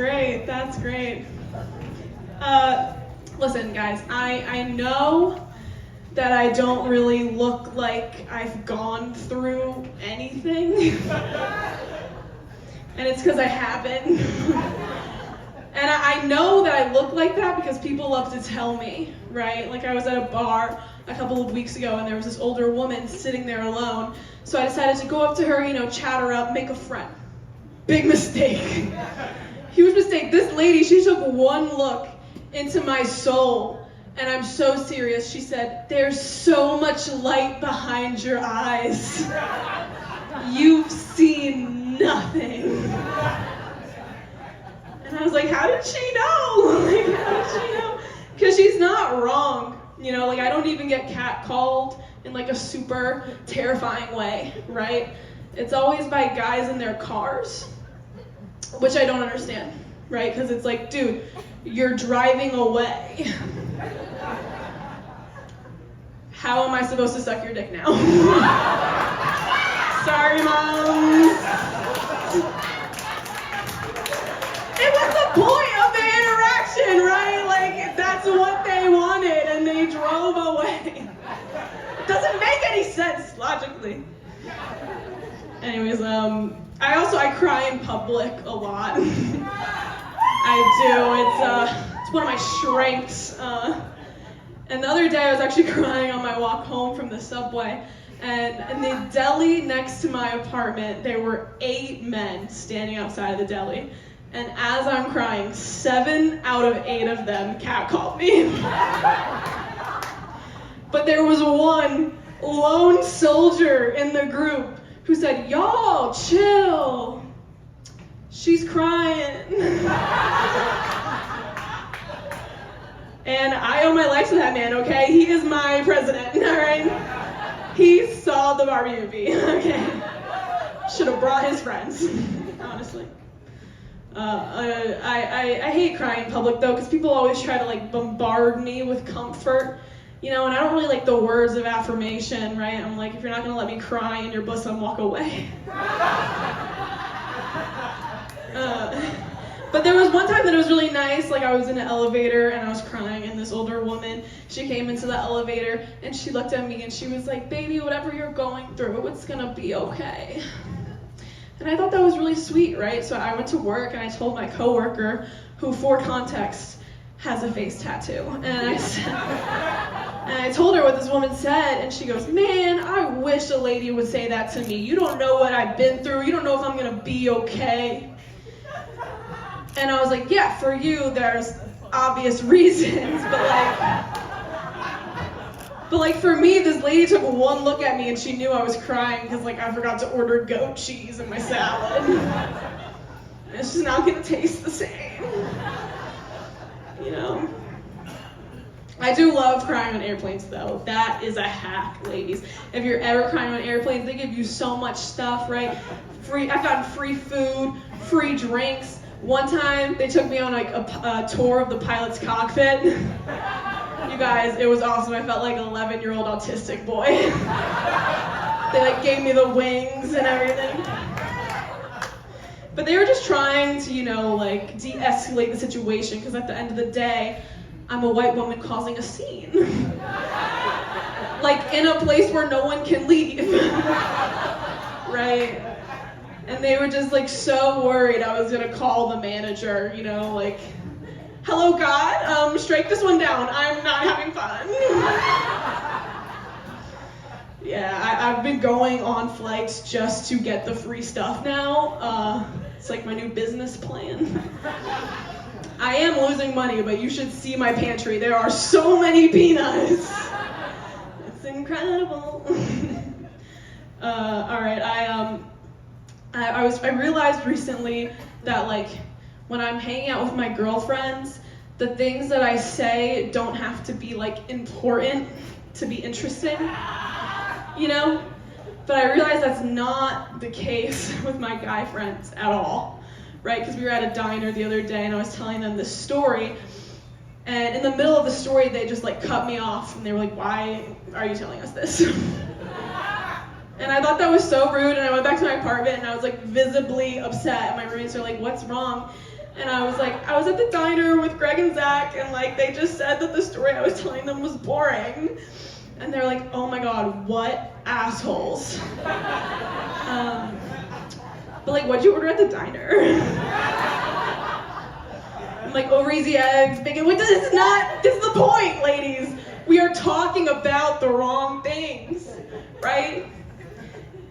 great. That's great. Listen, guys, I know that I don't really look like I've gone through anything. And it's because I haven't. And I know that I look like that because people love to tell me, right? Like I was at a bar a couple of weeks ago and there was this older woman sitting there alone. So I decided to go up to her, chat her up, make a friend. Big mistake. Huge mistake. This lady, she took one look into my soul, and I'm so serious. She said, "There's so much light behind your eyes. You've seen nothing." And I was like, how did she know? How did she know? Because she's not wrong. I don't even get catcalled in a super terrifying way, right? It's always by guys in their cars, which I don't understand, right? Because it's like, dude, you're driving away. How am I supposed to suck your dick now? Sorry, Mom. It was the point of the interaction, right? That's what they wanted, and they drove away. It doesn't make any sense logically. Anyways, I cry in public a lot. I do. It's one of my strengths. And the other day I was actually crying on my walk home from the subway. And in the deli next to my apartment, there were 8 men standing outside of the deli. And as I'm crying, 7 out of 8 of them catcalled me. But there was one lone soldier in the group who said, "Y'all, chill. She's crying." And I owe my life to that man, okay? He is my president, all right? He saw the Barbie movie, okay? Should have brought his friends, honestly. I hate crying in public, though, because people always try to, bombard me with comfort. And I don't really like the words of affirmation, right? I'm like, if you're not going to let me cry in your bosom, walk away. But there was one time that it was really nice, I was in an elevator and I was crying, and this older woman, she came into the elevator and she looked at me and she was like, "Baby, whatever you're going through, it's going to be okay." And I thought that was really sweet, right? So I went to work and I told my coworker, who for context has a face tattoo, and I told her what this woman said, and she goes, "Man, I wish a lady would say that to me. You don't know what I've been through. You don't know if I'm gonna be okay." And I was like, "Yeah, for you, there's obvious reasons, but for me, this lady took one look at me and she knew I was crying because I forgot to order goat cheese in my salad. It's just not gonna taste the same, I do love crying on airplanes, though. That is a hack, ladies. If you're ever crying on airplanes, they give you so much stuff, right? I've gotten free food, free drinks. One time, they took me on a tour of the pilot's cockpit. You guys, it was awesome. I felt like an 11-year-old autistic boy. They gave me the wings and everything. But they were just trying to, de-escalate the situation, because at the end of the day, I'm a white woman causing a scene. In a place where no one can leave. Right? And they were just so worried I was gonna call the manager, "Hello, God, strike this one down. I'm not having fun." Yeah, I've been going on flights just to get the free stuff now. It's my new business plan. I am losing money, but you should see my pantry. There are so many peanuts. It's incredible. All right, I realized recently that when I'm hanging out with my girlfriends, the things that I say don't have to be important to be interesting, But I realized that's not the case with my guy friends at all. Right, because we were at a diner the other day and I was telling them this story, and in the middle of the story they just cut me off and they were like, "Why are you telling us this?" And I thought that was so rude, and I went back to my apartment and I was visibly upset, and my roommates are like, "What's wrong?" And I was at the diner with Greg and Zach, and like they just said that the story I was telling them was boring. And they're like, oh my God, what assholes. But like, what'd you order at the diner? I'm like, over easy eggs, bacon. This is the point, ladies. We are talking about the wrong things, right?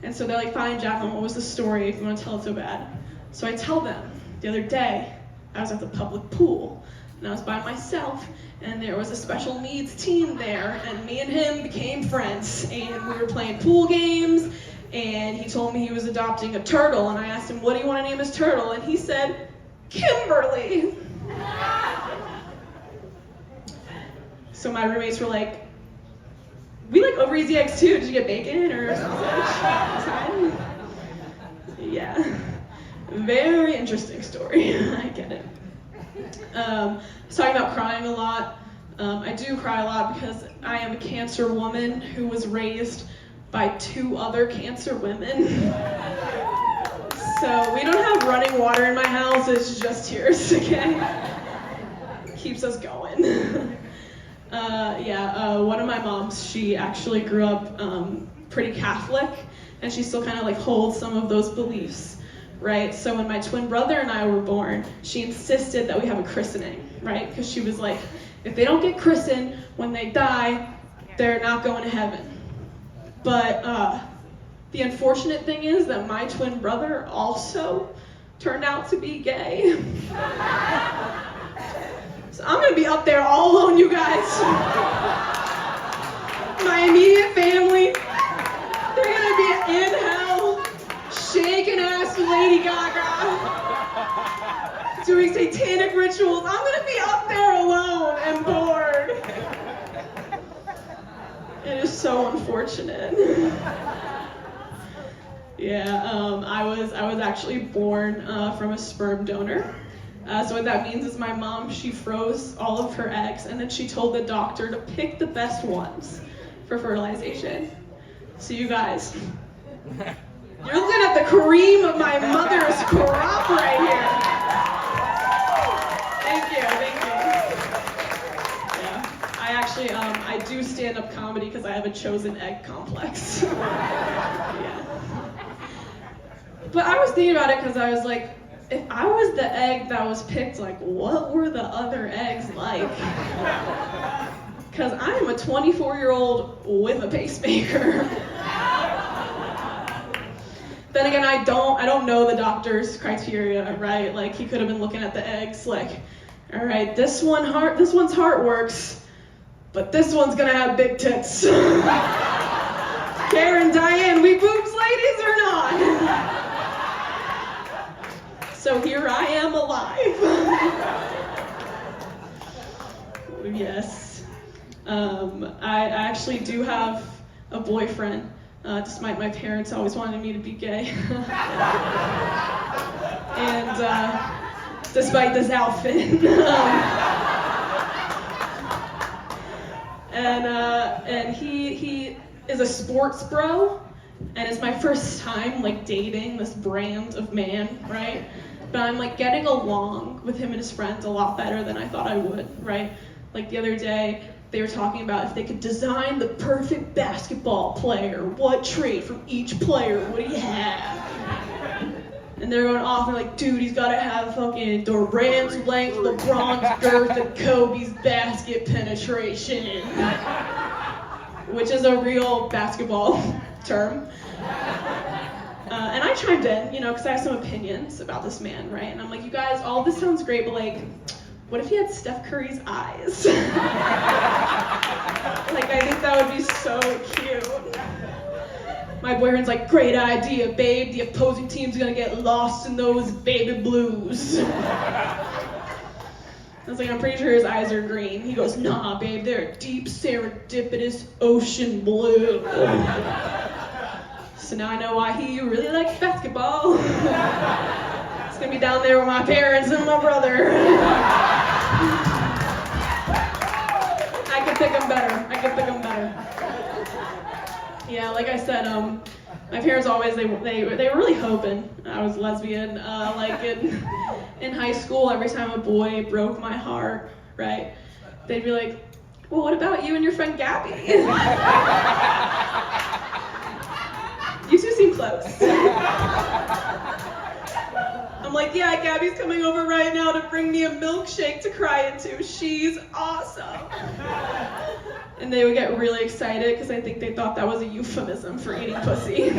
And so they're like, fine, Jaclyn, what was the story if you want to tell it so bad? So I tell them, the other day, I was at the public pool, and I was by myself, and there was a special needs team there, and me and him became friends, and we were playing pool games, and he told me he was adopting a turtle, and I asked him, what do you want to name his turtle? And he said, Kimberly. So my roommates were like, we like over easy eggs too. Did you get bacon or sausage? Yeah. Very interesting story. I get it. I was talking about crying a lot. I do cry a lot because I am a cancer woman who was raised by 2 other cancer women. So we don't have running water in my house, it's just tears, okay? Keeps us going. One of my moms, she actually grew up pretty Catholic, and she still kind of like holds some of those beliefs, right? So when my twin brother and I were born, she insisted that we have a christening, right? Because she was like, if they don't get christened when they die, they're not going to heaven. But the unfortunate thing is that my twin brother also turned out to be gay. So I'm gonna be up there all alone, you guys. My immediate family, they're gonna be in hell, shaking ass to Lady Gaga, doing satanic rituals. I'm gonna be up there alone and bored. It is so unfortunate. I was actually born from a sperm donor. So what that means is my mom, she froze all of her eggs, and then she told the doctor to pick the best ones for fertilization. So you guys, you're looking at the cream of my mother's crop right here. Thank you. Yeah, I actually, I do stand-up comedy because I have a chosen egg complex. Yeah. But I was thinking about it because I was like, if I was the egg that was picked, like, what were the other eggs like? Because I am a 24-year-old with a pacemaker. Then again, I don't know the doctor's criteria, right? Like, he could have been looking at the eggs, like, all right, this one's heart works, but this one's gonna have big tits. Karen, Diane, we boobs ladies or not? So here I am alive. Yes. I actually do have a boyfriend, despite my parents always wanting me to be gay. And despite this outfit. And he is a sports bro, and it's my first time like dating this brand of man, right? But I'm like getting along with him and his friends a lot better than I thought I would, right? Like the other day, they were talking about if they could design the perfect basketball player, what trait from each player would he have? And they're going off and like, dude, he's gotta have fucking Durant's length, LeBron's girth, and Kobe's basket penetration. Which is a real basketball term. And I chimed in, because I have some opinions about this man, right? And I'm like, you guys, all this sounds great, but like, what if he had Steph Curry's eyes? Like, I think that would be so cute. My boyfriend's like, great idea, babe. The opposing team's gonna get lost in those baby blues. I was like, I'm pretty sure his eyes are green. He goes, nah, babe, they're a deep, serendipitous ocean blue. So now I know why he really likes basketball. It's gonna be down there with my parents and my brother. I could pick him better. Yeah, like I said, My parents always, they were really hoping I was lesbian. Like in high school, every time a boy broke my heart, right, they'd be like, well, what about you and your friend Gabby? You two seem close. I'm like, yeah, Gabby's coming over right now to bring me a milkshake to cry into. She's awesome. And they would get really excited because I think they thought that was a euphemism for eating pussy. I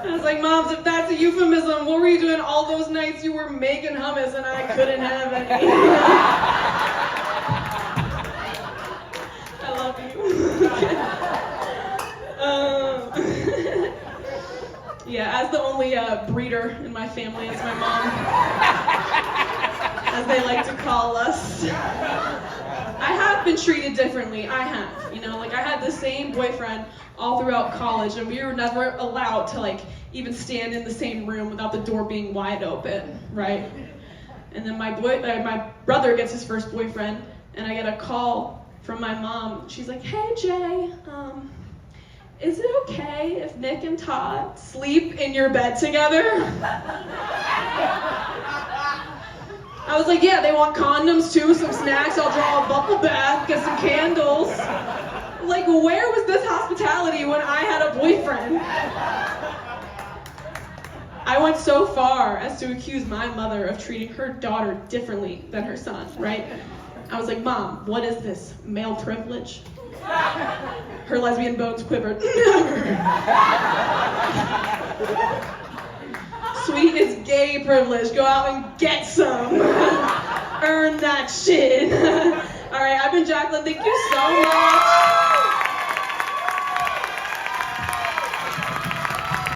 was like, Moms, if that's a euphemism, what were you doing all those nights you were making hummus and I couldn't have any? I love you. Yeah, as the only breeder in my family is my mom, as they like to call us. I have been treated differently. I have, like I had the same boyfriend all throughout college, and we were never allowed to like even stand in the same room without the door being wide open, right? And then my brother gets his first boyfriend, and I get a call from my mom. She's like, hey Jay, is it okay if Nick and Todd sleep in your bed together? I was like, yeah, they want condoms too, some snacks, I'll draw a bubble bath, get some candles. Like, where was this hospitality when I had a boyfriend? I went so far as to accuse my mother of treating her daughter differently than her son, right? I was like, Mom, what is this, male privilege? Her lesbian bones quivered. Sweet is gay privilege. Go out and get some. Earn that shit. All right, I've been Jaclyn. Thank you so much.